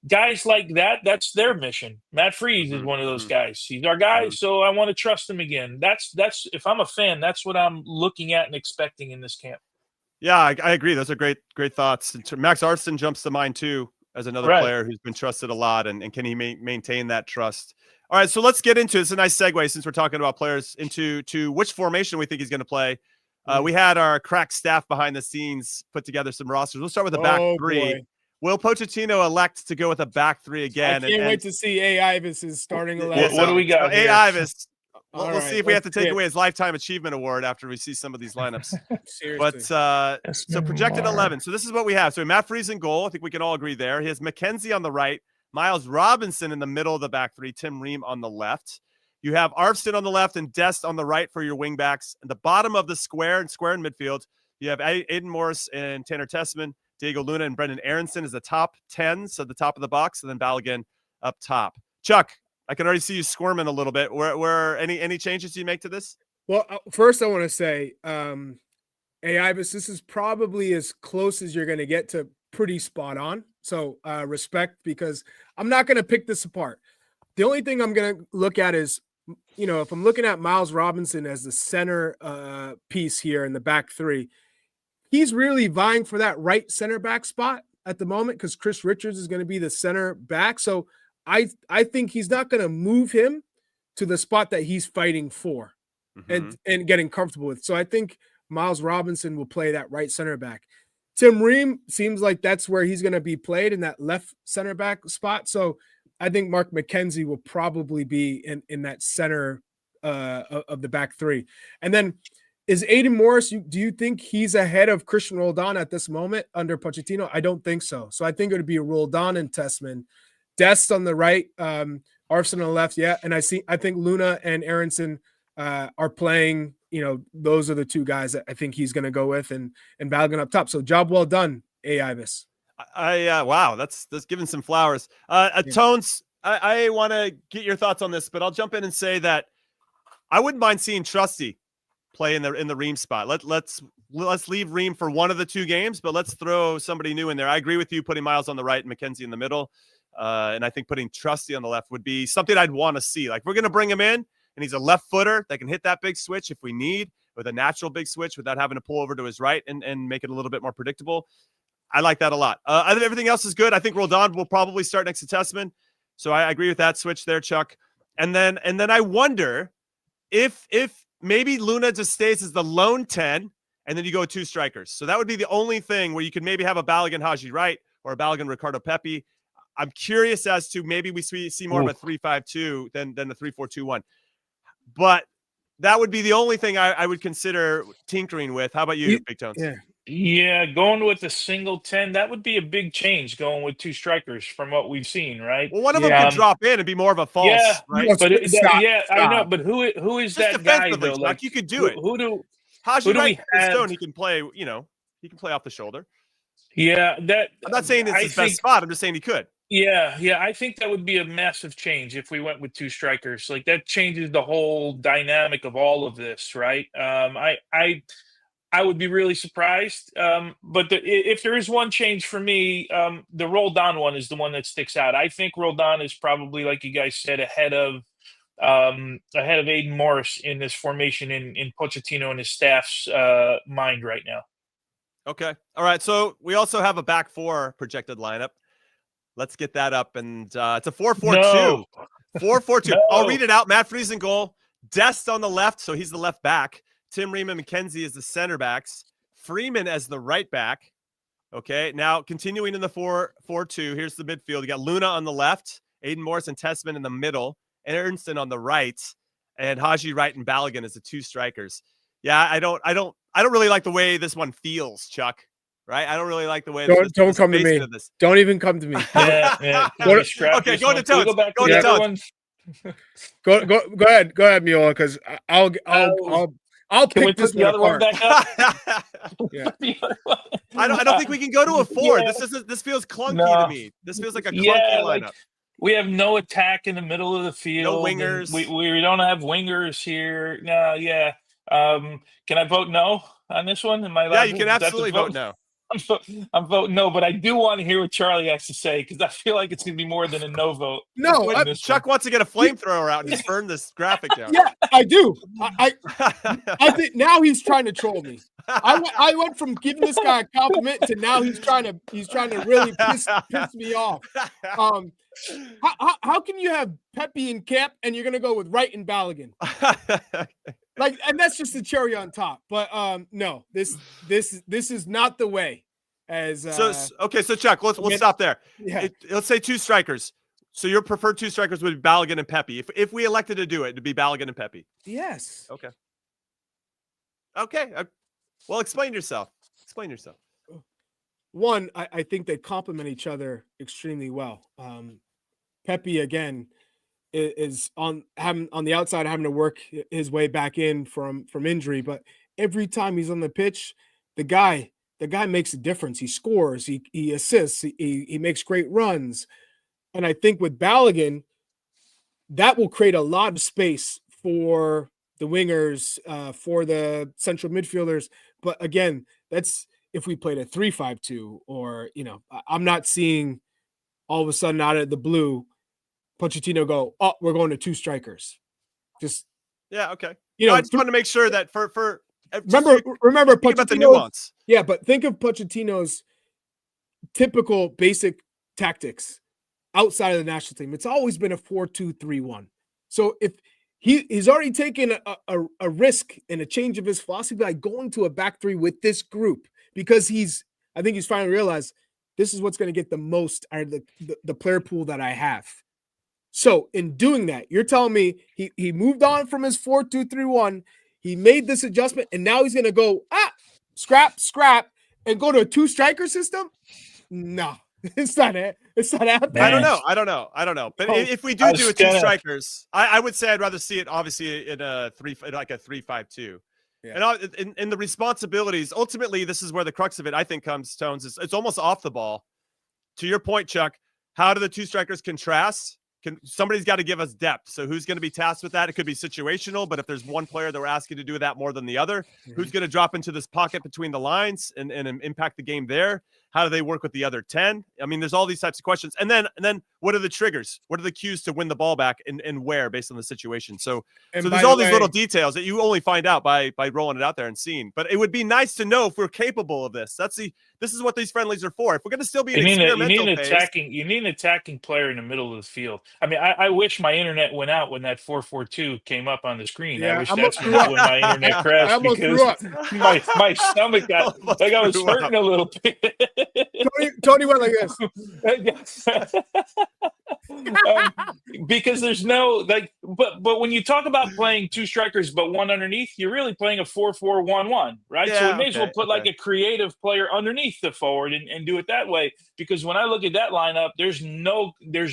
guys like that, that's their mission. Matt Freese is one of those guys. He's our guy, so I want to trust him again. That's if I'm a fan, that's what I'm looking at and expecting in this camp. Yeah, I agree. Those are great thoughts. Max Arston jumps to mind too as another player who's been trusted a lot, and can he maintain that trust? All right, so let's get into it. It's a nice segue since we're talking about players into which formation we think he's going to play. We had our crack staff behind the scenes put together some rosters. We'll start with the back three. Boy. Will Pochettino elect to go with a back three again? I can't wait to see Ivis' starting 11. What do we got? Ivis. We'll see if we have to take away his Lifetime Achievement Award after we see some of these lineups. Seriously. But so projected 11. So this is what we have. So Matt Freese in goal. I think we can all agree there. He has McKenzie on the right, Miles Robinson in the middle of the back three, Tim Ream on the left. You have Arvston on the left and Dest on the right for your wing backs. At the bottom of the square in midfield, you have Aiden Morris and Tanner Tessman, Diego Luna and Brendan Aronson is the top 10, so the top of the box, and then Balogun up top. Chuck, I can already see you squirming a little bit. Were any changes you make to this? Well, first I want to say, Ivis, this is probably as close as you're going to get to pretty spot on. So respect, because I'm not going to pick this apart. The only thing I'm going to look at is, if I'm looking at Miles Robinson as the center piece here in the back three, he's really vying for that right center back spot at the moment because Chris Richards is going to be the center back. So I think he's not going to move him to the spot that he's fighting for and getting comfortable with. So I think Miles Robinson will play that right center back. Tim Ream seems like that's where he's going to be played, in that left center back spot. So I think Mark McKenzie will probably be in that center of the back three. And then is Aiden Morris, do you think he's ahead of Christian Roldan at this moment under Pochettino? I don't think so. So I think it would be Roldan and Tessman. Dest on the right, Arfson on the left, yeah. And I think Luna and Aronson are playing, those are the two guys that I think he's going to go with, and Balogun up top. So job well done, Ibis. Wow, that's giving some flowers. Tones, I want to get your thoughts on this, but I'll jump in and say that I wouldn't mind seeing Trusty play in the Ream spot. Let's leave Ream for one of the two games, but let's throw somebody new in there. I agree with you putting Miles on the right and McKenzie in the middle. And I think putting Trusty on the left would be something I'd want to see. Like, we're going to bring him in, and he's a left footer that can hit that big switch if we need, with a natural big switch without having to pull over to his right and make it a little bit more predictable. I like that a lot. I think everything else is good. I think Roldan will probably start next to Tessman. So I agree with that switch there, Chuck. And then I wonder if maybe Luna just stays as the lone 10, and then you go 2 strikers. So that would be the only thing where you could maybe have a Balogun Haji right or a Balogun Ricardo Pepi. I'm curious as to maybe we see more of a 3-5-2 than the 3-4-2-1. But that would be the only thing I would consider tinkering with. How about you, Big Tones? Yeah, going with a single 10, that would be a big change, going with 2 strikers from what we've seen, right? Well, one of them could drop in and be more of a false, right? But I know. But who is just that guy though? Like, you could do it. Who do Haji we have? Stone, he can play. He can play off the shoulder. Yeah, I'm not saying it's his best spot. I'm just saying he could. Yeah, I think that would be a massive change if we went with 2 strikers. Like, that changes the whole dynamic of all of this, right? I would be really surprised. But if there is one change for me, the Roldan one is the one that sticks out. I think Roldan is probably, like you guys said, ahead of Aiden Morris in this formation in Pochettino and his staff's mind right now. Okay. All right. So we also have a back 4 projected lineup. Let's get that up. And it's a 4-4-2. No. 4-4-2. No. I'll read it out. Matt Freese in goal. Dest on the left, so he's the left back. Tim Ream and McKenzie as the center backs. Freeman as the right back. Okay. Now continuing in the 4-4-2. Here's the midfield. You got Luna on the left, Aiden Morris and Tessman in the middle, Aronson on the right, and Haji right and Balogun as the 2 strikers. Yeah, I don't really like the way this one feels, Chuck. Right? I don't really like the way. Don't come to me. Don't even come to me. Yeah. Okay, go to Tones. Go to Tones. Go ahead, Meola, because I'll pick this the other one back up. Yeah. I don't think we can go to a 4. Yeah. This feels clunky to me. This feels like a clunky lineup. We have no attack in the middle of the field. No wingers. We don't have wingers here. No, yeah. Can I vote no on this one? Am I allowed? Yeah, you can absolutely vote no. I'm voting no, but I do want to hear what Charlie has to say, because I feel like it's going to be more than a no vote. No, Chuck wants to get a flamethrower out and just burn this graphic down. Yeah, I do. I think now he's trying to troll me. I went from giving this guy a compliment to now he's trying to really piss me off. How can you have Pepe and Camp and you're gonna go with Wright and Balogun? And that's just the cherry on top. But no, this is not the way. So Chuck, let's stop there. Yeah. Let's say 2 strikers. So your preferred 2 strikers would be Balogun and Pepe. If we elected to do it, it'd be Balogun and Pepe. Yes. Okay. Well, explain yourself. One, I think they complement each other extremely well. Pepe again is on the outside, having to work his way back in from injury, but every time he's on the pitch, the guy makes a difference. He scores, he assists, he makes great runs. And I think with Balogun, that will create a lot of space for the wingers, for the central midfielders. But again, that's if we played a 3-5-2, or I'm not seeing all of a sudden out of the blue Pochettino go, oh, we're going to 2 strikers. Okay. I just want to make sure that for remember Pochettino, about the nuance. Yeah, but think of Pochettino's typical basic tactics outside of the national team. It's always been a 4-2-3-1. So if he's already taken a risk and a change of his philosophy by going to a back 3 with this group, because I think he's finally realized this is what's going to get the most out of the player pool that I have. So in doing that, you're telling me he moved on from his 4-2-3-1. He made this adjustment, and now he's going to go scrap, and go to a 2-striker system? No, it's not it. It's not happening. I don't know. But if we do a 2 strikers, I would say I'd rather see it obviously in a 3-5-2. Yeah. And in the responsibilities, ultimately, this is where the crux of it, I think, comes, Tones. It's almost off the ball. To your point, Chuck, how do the 2 strikers contrast? Somebody's got to give us depth. So who's going to be tasked with that? It could be situational, but if there's one player that we're asking to do that more than the other, who's going to drop into this pocket between the lines and impact the game there? How do they work with the other 10? I mean, there's all these types of questions. And then what are the triggers? What are the cues to win the ball back and where based on the situation? So there's all these little details that you only find out by rolling it out there and seeing. But it would be nice to know if we're capable of this. This is what these friendlies are for. If we're going to still be experimental, you need an attacking player in the middle of the field. I mean, I wish my internet went out when that 4-4-2 came up on the screen. Yeah, I wish that's when my internet crashed because my stomach got like I was hurting a little bit. Tony went like this. Because there's no but when you talk about playing 2 strikers but 1 underneath, you're really playing a 4-4-1-1, right? Yeah, so we may as well put like a creative player underneath the forward and do it that way. Because when I look at that lineup, there's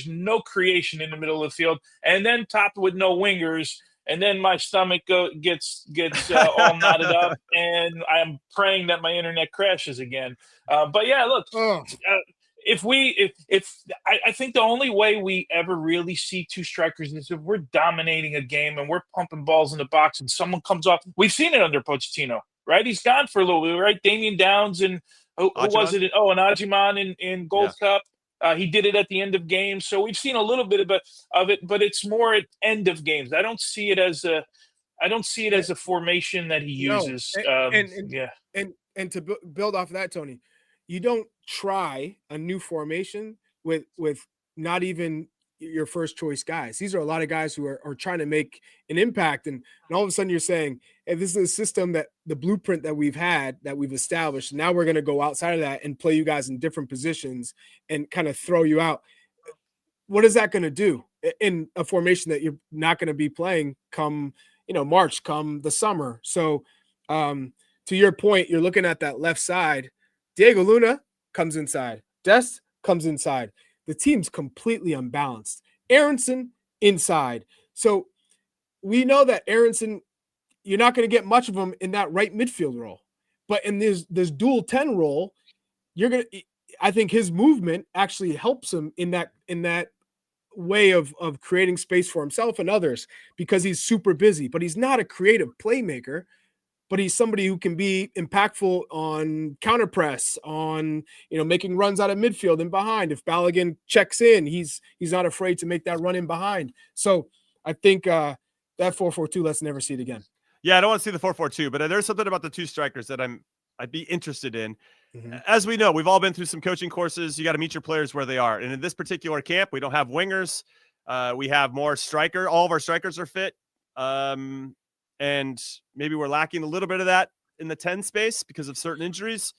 no creation in the middle of the field, and then topped with no wingers. And then my stomach gets all knotted up, and I'm praying that my internet crashes again. But yeah, look, I think the only way we ever really see 2 strikers is if we're dominating a game and we're pumping balls in the box, and someone comes off. We've seen it under Pochettino, right? He's gone for a little bit, right? Damian Downs and who was it? And Ajiman in Gold Cup. He did it at the end of games, so we've seen a little bit of it, but it's more at end of games. I don't see it as a formation that he uses. And to build off of that, Tony, you don't try a new formation with not even your first choice guys. These are a lot of guys who are trying to make an impact, and all of a sudden you're saying, hey, this is a system that the blueprint that we've established. Now we're going to go outside of that and play you guys in different positions and kind of throw you out. What is that going to do in a formation that you're not going to be playing come March, come the summer? So to your point, you're looking at that left side. Diego Luna comes inside. Dest comes inside. The team's completely unbalanced. Aronson inside. So we know that Aronson, you're not going to get much of him in that right midfield role. But in this dual 10 role, I think his movement actually helps him in that way of creating space for himself and others, because he's super busy. But he's not a creative playmaker. But he's somebody who can be impactful on counter press, on making runs out of midfield and behind. If Balogun checks in, he's not afraid to make that run in behind. So I think that 4-4-2, let's never see it again. Yeah, I don't want to see the 4-4-2, but there's something about the 2 strikers that I'd be interested in. Mm-hmm. As we know, we've all been through some coaching courses. You got to meet your players where they are. And in this particular camp, we don't have wingers. We have more striker. All of our strikers are fit. And maybe we're lacking a little bit of that in the 10 space because of certain injuries.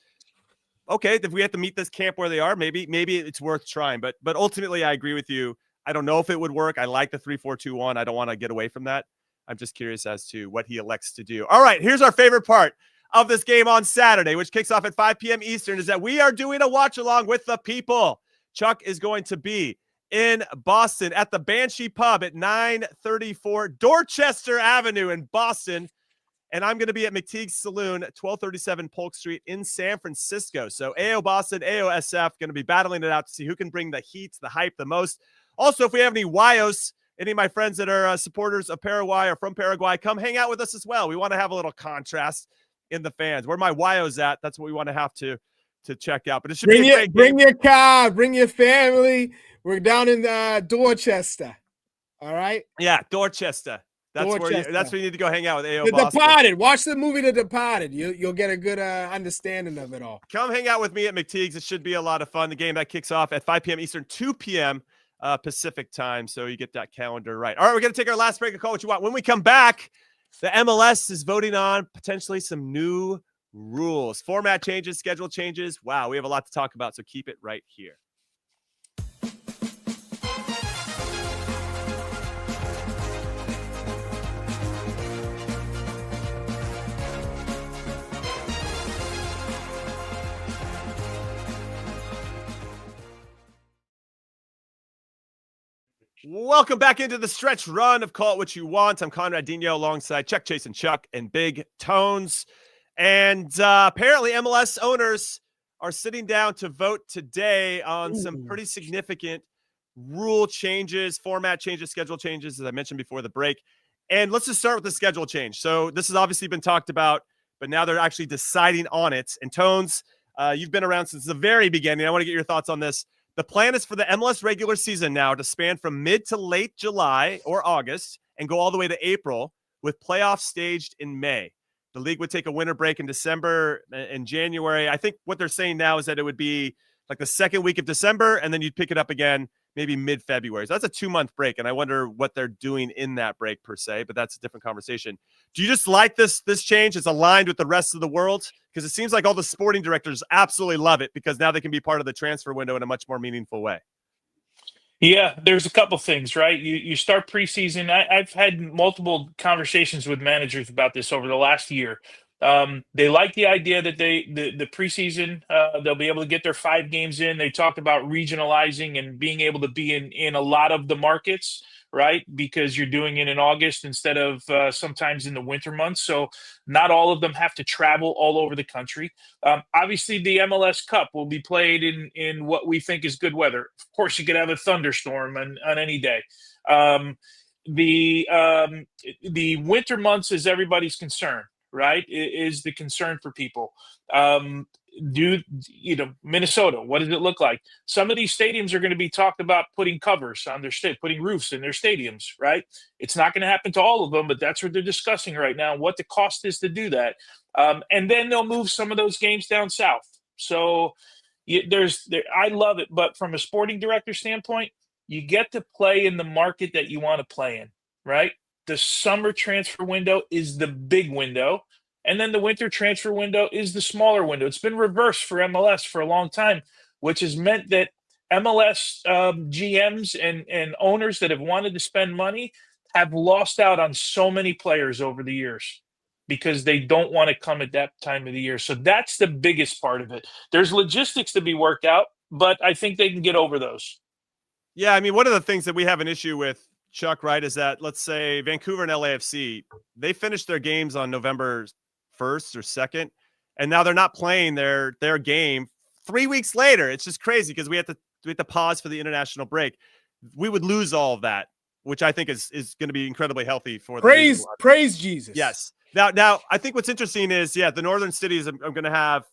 Okay, if we have to meet this camp where they are, maybe it's worth trying. But ultimately, I agree with you. I don't know if it would work. I like the 3-4-2-1. I don't want to get away from that. I'm just curious as to what he elects to do. All right, here's our favorite part of this game on Saturday, which kicks off at 5 p.m. Eastern, is that we are doing a watch-along with the people. Chuck is going to be in Boston at the Banshee Pub at 934 Dorchester Avenue in Boston. And I'm going to be at McTeague's Saloon, 1237 Polk Street in San Francisco. So AO Boston, AOSF going to be battling it out to see who can bring the heat, the hype the most. Also, if we have any YOs, any of my friends that are supporters of Paraguay or from Paraguay, come hang out with us as well. We want to have a little contrast in the fans. Where my YOs at, that's what we want to have to check out. But it should be a great game. Bring your car, bring your family. We're down in Dorchester. All right? Yeah, Dorchester. That's where you need to go hang out with AO The Boston. Departed. Watch the movie The Departed. You'll get a good understanding of it all. Come hang out with me at McTeague's. It should be a lot of fun. The game that kicks off at 5 p.m. Eastern, 2 p.m. Pacific time. So you get that calendar right. All right, we're going to take our last break and call what you want. When we come back, the MLS is voting on potentially some new rules, format changes, schedule changes. Wow, we have a lot to talk about. So keep it right here. Welcome back into the stretch run of Call It What You Want. I'm Conrad Dino alongside Chuck, Chase, and Chuck and Big Tones. And apparently MLS owners are sitting down to vote today on some pretty significant rule changes, format changes, schedule changes, as I mentioned before the break. And let's just start with the schedule change. So this has obviously been talked about, but now they're actually deciding on it. And Tones, you've been around since the very beginning. I want to get your thoughts on this. The plan is for the MLS regular season now to span from mid to late July or August and go all the way to April, with playoffs staged in May. The league would take a winter break in December and January. I think what they're saying now is that it would be like the second week of December, and then you'd pick it up again maybe mid-February. So that's a 2-month break, and I wonder what they're doing in that break per se, but that's a different conversation. Do you just like this change? It's aligned with the rest of the world? Because it seems like all the sporting directors absolutely love it, because now they can be part of the transfer window in a much more meaningful way. Yeah, there's a couple things, right? You start preseason. I've had multiple conversations with managers about this over the last year. They like the idea that the preseason, they'll be able to get their 5 games in. They talked about regionalizing and being able to be in a lot of the markets, right? Because you're doing it in August instead of sometimes in the winter months. So not all of them have to travel all over the country. Obviously, the MLS Cup will be played in what we think is good weather. Of course, you could have a thunderstorm on any day. The winter months is everybody's concern, right? Is the concern for people. Minnesota, what does it look like? Some of these stadiums are going to be talked about putting covers on their putting roofs in their stadiums, right? It's not going to happen to all of them, but that's what they're discussing right now, what the cost is to do that. And then they'll move some of those games down south. So I love it, but from a sporting director standpoint, you get to play in the market that you want to play in, right? The summer transfer window is the big window, and then the winter transfer window is the smaller window. It's been reversed for MLS for a long time, which has meant that MLS GMs and owners that have wanted to spend money have lost out on so many players over the years because they don't want to come at that time of the year. So that's the biggest part of it. There's logistics to be worked out, but I think they can get over those. Yeah, I mean, one of the things that we have an issue with, Chuck, right, is that, let's say Vancouver and LAFC, they finished their games on November 1st or 2nd, and now they're not playing their game 3 weeks later. It's just crazy because we have to pause for the international break. We would lose all of that, which I think is going to be incredibly healthy for the praise Jesus. Yes. Now I think what's interesting is, the northern cities are going to have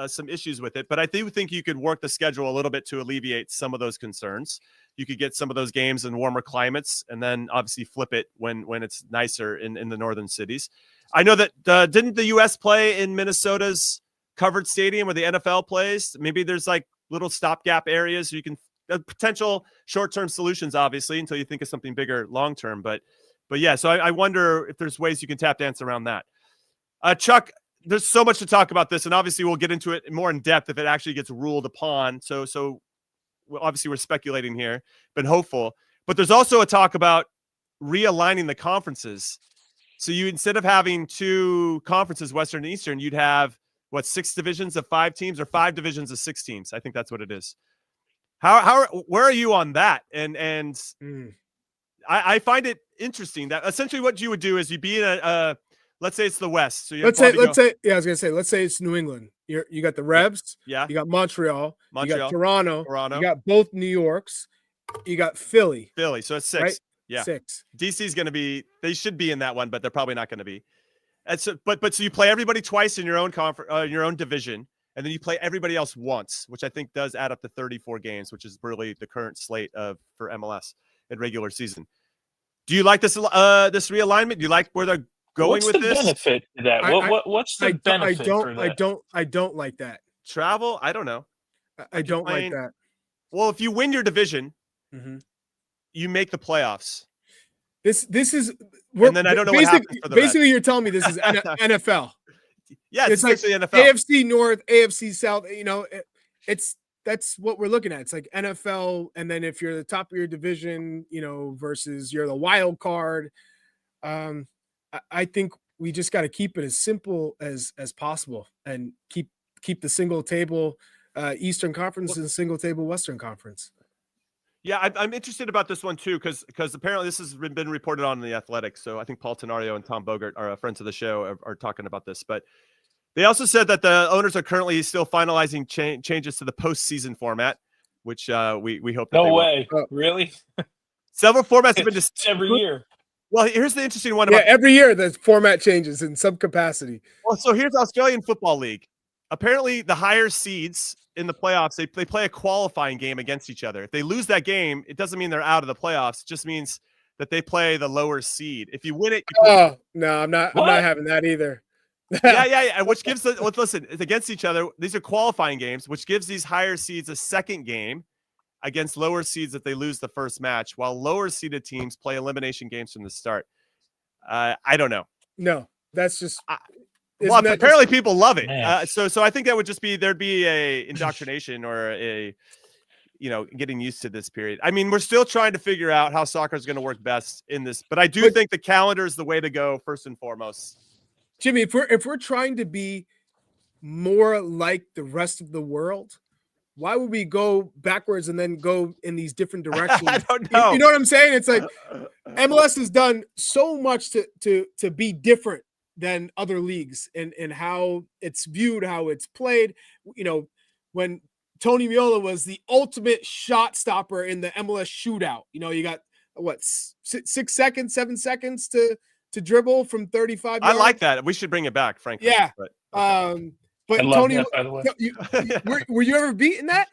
some issues with it, but I do think you could work the schedule a little bit to alleviate some of those concerns. You could get some of those games in warmer climates, and then obviously flip it when it's nicer in the northern cities. I know that didn't the U.S. play in Minnesota's covered stadium where the NFL plays? Maybe there's like little stopgap areas you can potential short-term solutions, obviously, until you think of something bigger long-term. But yeah, so I wonder if there's ways you can tap dance around that. Chuck, there's so much to talk about this, and obviously we'll get into it more in depth if it actually gets ruled upon. So obviously we're speculating here, but hopeful. But there's also a talk about realigning the conferences. So you, instead of having 2 conferences, Western and Eastern, you'd have 6 divisions of 5 teams, or 5 divisions of 6 teams. I think that's what it is. Where are you on that? And I find it interesting that essentially what you would do is you'd be in let's say it's the West. So let's say it's New England. You got the Rebs. Yeah. You got Montreal. You got Toronto. You got both New Yorks. You got Philly. So it's 6. Right? Yeah. 6. DC is going to be. They should be in that one, but they're probably not going to be. And so, but so you play everybody twice in your own your own division, and then you play everybody else once, which I think does add up to 34 games, which is really the current slate for MLS in regular season. Do you like this this realignment? Do you like where they're going with this? What's the benefit to that? What's the benefit for that? I don't like that. Travel? I don't know. I don't like that. Well, if you win your division, you make the playoffs. This is, and then I don't know what happens for the basically, you're telling me this is NFL. Yeah, it's like NFL. AFC North, AFC South. That's what we're looking at. It's like NFL, and then if you're the top of your division, versus you're the wild card. I think we just got to keep it as simple as possible, and keep the single table Eastern Conference and single table Western Conference. Yeah, I'm interested about this one too, because apparently this has been reported on in the Athletic. So I think Paul Tenorio and Tom Bogert are friends of the show are talking about this. But they also said that the owners are currently still finalizing changes to the postseason format, which we hope that No they way. will. Really? Several formats have been It's every year. Well, here's the interesting one Yeah, about every year the format changes in some capacity. Well, so here's the Australian Football League. Apparently, the higher seeds in the playoffs, they play a qualifying game against each other. If they lose that game, it doesn't mean they're out of the playoffs. It just means that they play the lower seed. If you win it, Oh no, I'm not What? having that either. yeah. Which gives listen, it's against each other. These are qualifying games, which gives these higher seeds a second game against lower seeds if they lose the first match, while lower seeded teams play elimination games from the start. I don't know. No, that's just. Well, isn't that apparently just- people love it. Man. So I think that would just be there'd be a indoctrination or a getting used to this period. I mean, we're still trying to figure out how soccer is going to work best in this, but I do think the calendar is the way to go first and foremost. Jimmy, if we're trying to be more like the rest of the world, why would we go backwards and then go in these different directions? I don't know. You know what I'm saying? It's like MLS has done so much to be different than other leagues and how it's viewed, how it's played. You know, when Tony Meola was the ultimate shot stopper in the MLS shootout, you got what 6 seconds, 7 seconds to dribble from 35 yards. I like that. We should bring it back, frankly. Yeah. But But I love Tony, that, by the way. were you ever beaten that?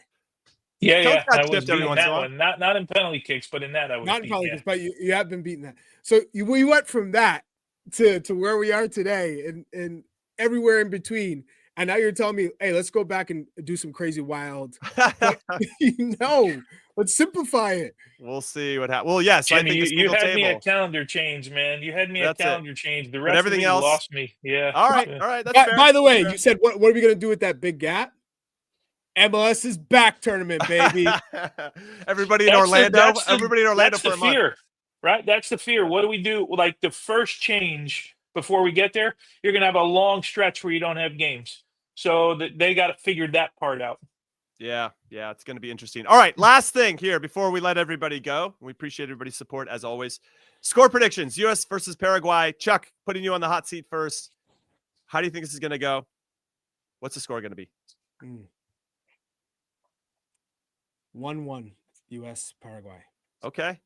Yeah, Coach yeah. got I was chipped every beating once in that a while. one. Not in penalty kicks, but in that I was Not in beaten, politics, yeah. but you have been beaten that. So we went from that to where we are today and everywhere in between. And now you're telling me, hey, let's go back and do some crazy wild. No, let's simplify it. We'll see what happens. Well, yes, I Jimmy, think the you single had me table. a calendar change, man. You had me That's a it. calendar change. The rest everything of you else- lost me. Yeah. All right, Yeah. that's fair. By the way, That's you said, what are we going to do with that big gap? MLS is back tournament, baby. fair. Everybody in That's Orlando. Everybody in Orlando that's for the a month. fear, right? That's the fear. What do we do? Like the first change before we get there, you're going to have a long stretch where you don't have games. So they got to figure that part out. Yeah, it's going to be interesting. All right, last thing here before we let everybody go. We appreciate everybody's support as always. Score predictions: U.S. versus Paraguay. Chuck, putting you on the hot seat first. How do you think this is going to go? What's the score going to be? 1-1 U.S. Paraguay. Okay.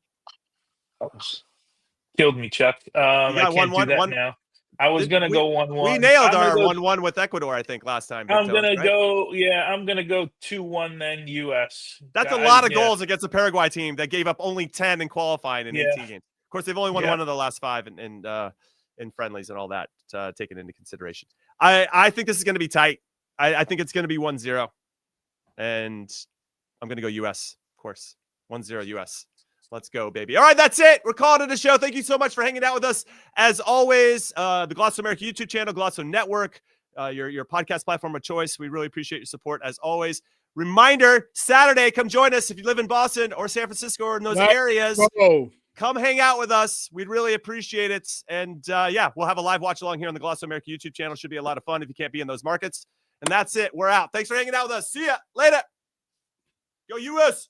Killed me, Chuck. I got can't 1-1, do that now. I was going to go 1-1. We nailed I'm our gonna 1-1 with Ecuador, I think, last time. I'm going to right? go. Yeah, I'm going to go 2-1 then U.S. That's a I- lot of yeah. goals against a Paraguay team that gave up only 10 in qualifying in Yeah. 18 games. Of course, they've only won Yeah. one of the last 5 in friendlies and all that taken into consideration. I think this is going to be tight. I think it's going to be 1-0. And I'm going to go U.S., of course. 1-0 U.S. Let's go, baby. All right, that's it. We're calling it a show. Thank you so much for hanging out with us. As always, the Glosso America YouTube channel, Glosso Network, your podcast platform of choice. We really appreciate your support as always. Reminder, Saturday, come join us if you live in Boston or San Francisco or in those areas. Oh, Come hang out with us. We'd really appreciate it. And we'll have a live watch along here on the Glosso America YouTube channel. Should be a lot of fun if you can't be in those markets. And that's it. We're out. Thanks for hanging out with us. See ya later. Go US.